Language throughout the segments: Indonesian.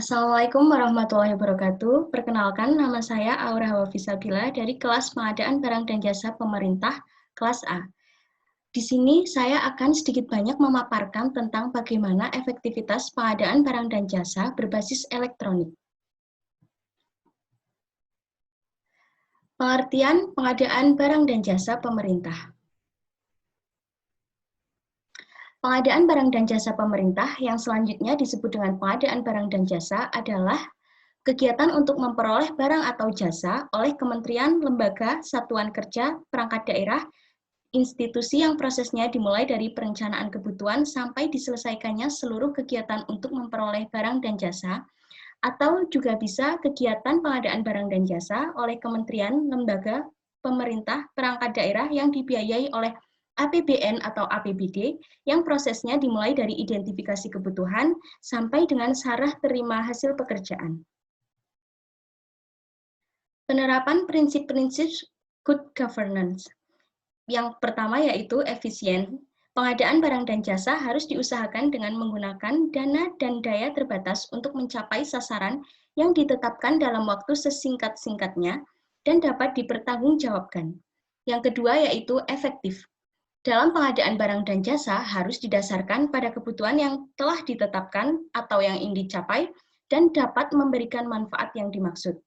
Assalamualaikum warahmatullahi wabarakatuh. Perkenalkan, nama saya Aura Hawafisabila dari kelas pengadaan barang dan jasa pemerintah, kelas A. Di sini saya akan sedikit banyak memaparkan tentang bagaimana efektivitas pengadaan barang dan jasa berbasis elektronik. Pengertian pengadaan barang dan jasa pemerintah. Pengadaan barang dan jasa pemerintah yang selanjutnya disebut dengan pengadaan barang dan jasa adalah kegiatan untuk memperoleh barang atau jasa oleh kementerian, lembaga, satuan kerja, perangkat daerah, institusi yang prosesnya dimulai dari perencanaan kebutuhan sampai diselesaikannya seluruh kegiatan untuk memperoleh barang dan jasa, atau juga bisa kegiatan pengadaan barang dan jasa oleh kementerian, lembaga, pemerintah, perangkat daerah yang dibiayai oleh APBN atau APBD yang prosesnya dimulai dari identifikasi kebutuhan sampai dengan serah terima hasil pekerjaan. Penerapan prinsip-prinsip good governance. Yang pertama yaitu efisien. Pengadaan barang dan jasa harus diusahakan dengan menggunakan dana dan daya terbatas untuk mencapai sasaran yang ditetapkan dalam waktu sesingkat-singkatnya dan dapat dipertanggungjawabkan. Yang kedua yaitu efektif. Dalam pengadaan barang dan jasa harus didasarkan pada kebutuhan yang telah ditetapkan atau yang ingin dicapai dan dapat memberikan manfaat yang dimaksud.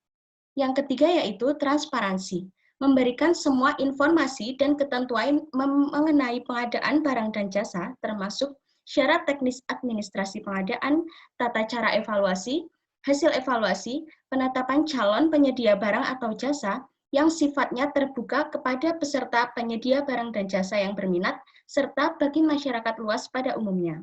Yang ketiga yaitu transparansi, memberikan semua informasi dan ketentuan mengenai pengadaan barang dan jasa, termasuk syarat teknis administrasi pengadaan, tata cara evaluasi, hasil evaluasi, penetapan calon penyedia barang atau jasa yang sifatnya terbuka kepada peserta penyedia barang dan jasa yang berminat, serta bagi masyarakat luas pada umumnya.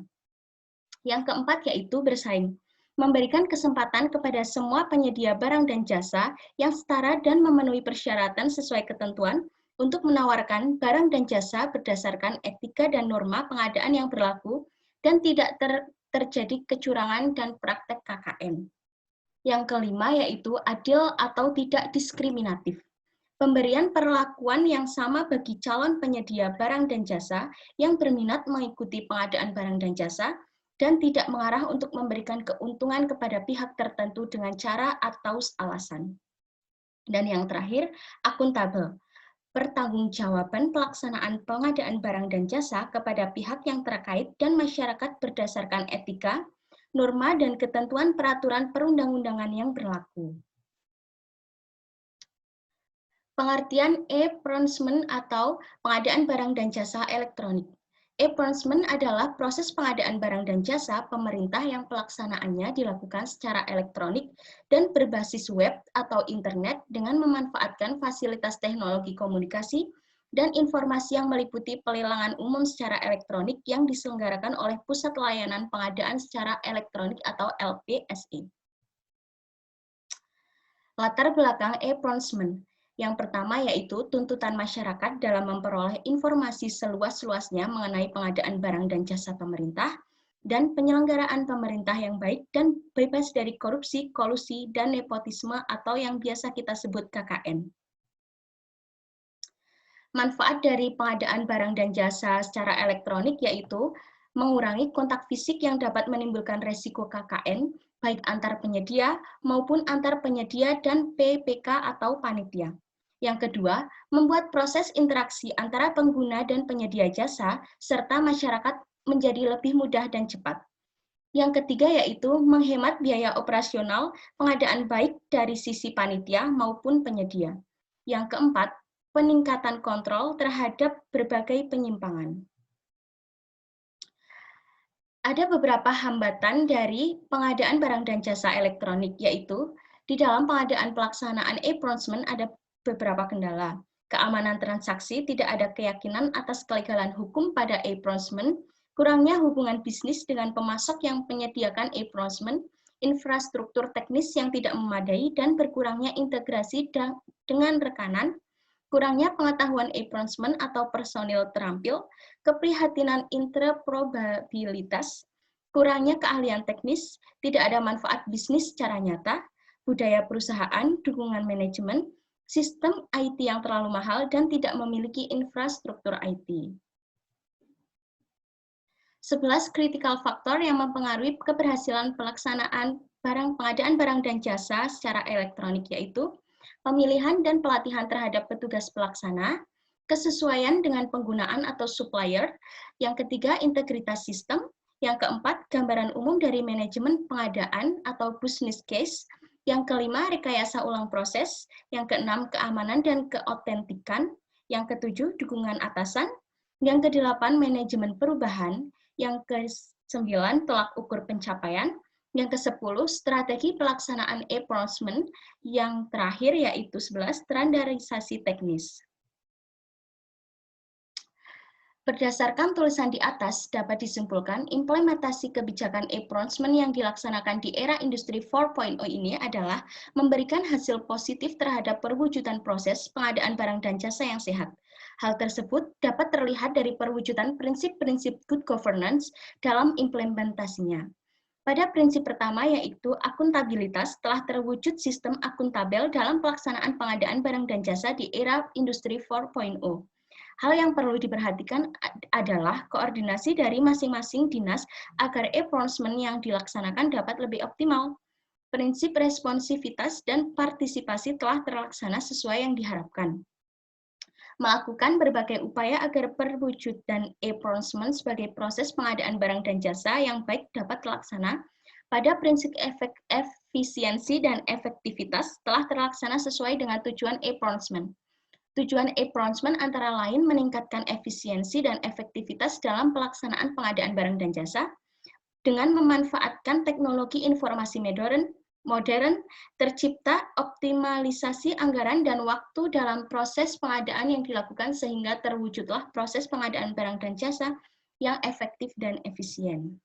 Yang keempat yaitu bersaing, memberikan kesempatan kepada semua penyedia barang dan jasa yang setara dan memenuhi persyaratan sesuai ketentuan untuk menawarkan barang dan jasa berdasarkan etika dan norma pengadaan yang berlaku dan tidak terjadi kecurangan dan praktek KKN. Yang kelima yaitu adil atau tidak diskriminatif. Pemberian perlakuan yang sama bagi calon penyedia barang dan jasa yang berminat mengikuti pengadaan barang dan jasa dan tidak mengarah untuk memberikan keuntungan kepada pihak tertentu dengan cara atau alasan. Dan yang terakhir, akuntabel. Pertanggungjawaban pelaksanaan pengadaan barang dan jasa kepada pihak yang terkait dan masyarakat berdasarkan etika, norma, dan ketentuan peraturan perundang-undangan yang berlaku. Pengertian e-procurement atau pengadaan barang dan jasa elektronik. E-procurement adalah proses pengadaan barang dan jasa pemerintah yang pelaksanaannya dilakukan secara elektronik dan berbasis web atau internet dengan memanfaatkan fasilitas teknologi komunikasi dan informasi yang meliputi pelelangan umum secara elektronik yang diselenggarakan oleh Pusat Layanan Pengadaan Secara Elektronik atau LPSE. Latar belakang e-procurement. Yang pertama yaitu tuntutan masyarakat dalam memperoleh informasi seluas-luasnya mengenai pengadaan barang dan jasa pemerintah, dan penyelenggaraan pemerintah yang baik dan bebas dari korupsi, kolusi, dan nepotisme atau yang biasa kita sebut KKN. Manfaat dari pengadaan barang dan jasa secara elektronik yaitu mengurangi kontak fisik yang dapat menimbulkan resiko KKN, baik antar penyedia maupun antar penyedia dan PPK atau panitia. Yang kedua, membuat proses interaksi antara pengguna dan penyedia jasa serta masyarakat menjadi lebih mudah dan cepat. Yang ketiga yaitu menghemat biaya operasional pengadaan baik dari sisi panitia maupun penyedia. Yang keempat, peningkatan kontrol terhadap berbagai penyimpangan. Ada beberapa hambatan dari pengadaan barang dan jasa elektronik, yaitu di dalam pengadaan pelaksanaan e-procurement ada beberapa kendala. Keamanan transaksi, tidak ada keyakinan atas kelegalan hukum pada e-procurement, kurangnya hubungan bisnis dengan pemasok yang menyediakan e-procurement, infrastruktur teknis yang tidak memadai, dan berkurangnya integrasi dengan rekanan, kurangnya pengetahuan e-procurement atau personil terampil, keprihatinan interoperabilitas, kurangnya keahlian teknis, tidak ada manfaat bisnis secara nyata, budaya perusahaan, dukungan manajemen, sistem IT yang terlalu mahal, dan tidak memiliki infrastruktur IT. 11 critical factor yang mempengaruhi keberhasilan pelaksanaan pengadaan barang dan jasa secara elektronik, yaitu pemilihan dan pelatihan terhadap petugas pelaksana, kesesuaian dengan penggunaan atau supplier, yang ketiga integritas sistem, yang keempat gambaran umum dari manajemen pengadaan atau business case, yang kelima rekayasa ulang proses, yang keenam keamanan dan keotentikan, yang ketujuh dukungan atasan, yang kedelapan manajemen perubahan, yang kesembilan tolak ukur pencapaian, yang ke-10 strategi pelaksanaan e-procurement, yang terakhir yaitu 11 standarisasi teknis. Berdasarkan tulisan di atas, dapat disimpulkan implementasi kebijakan e-procurement yang dilaksanakan di era industri 4.0 ini adalah memberikan hasil positif terhadap perwujudan proses pengadaan barang dan jasa yang sehat. Hal tersebut dapat terlihat dari perwujudan prinsip-prinsip good governance dalam implementasinya. Pada prinsip pertama yaitu akuntabilitas telah terwujud sistem akuntabel dalam pelaksanaan pengadaan barang dan jasa di era industri 4.0. Hal yang perlu diperhatikan adalah koordinasi dari masing-masing dinas agar e-procurement yang dilaksanakan dapat lebih optimal. Prinsip responsivitas dan partisipasi telah terlaksana sesuai yang diharapkan. Melakukan berbagai upaya agar perwujudan e-procurement sebagai proses pengadaan barang dan jasa yang baik dapat terlaksana, pada prinsip efisiensi dan efektivitas telah terlaksana sesuai dengan tujuan e-procurement. Tujuan e-procurement antara lain meningkatkan efisiensi dan efektivitas dalam pelaksanaan pengadaan barang dan jasa dengan memanfaatkan teknologi informasi modern, tercipta optimalisasi anggaran dan waktu dalam proses pengadaan yang dilakukan sehingga terwujudlah proses pengadaan barang dan jasa yang efektif dan efisien.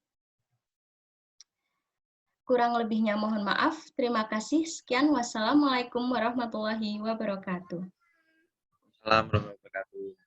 Kurang lebihnya mohon maaf. Terima kasih. Sekian. Wassalamualaikum warahmatullahi wabarakatuh. Assalamualaikum warahmatullahi wabarakatuh.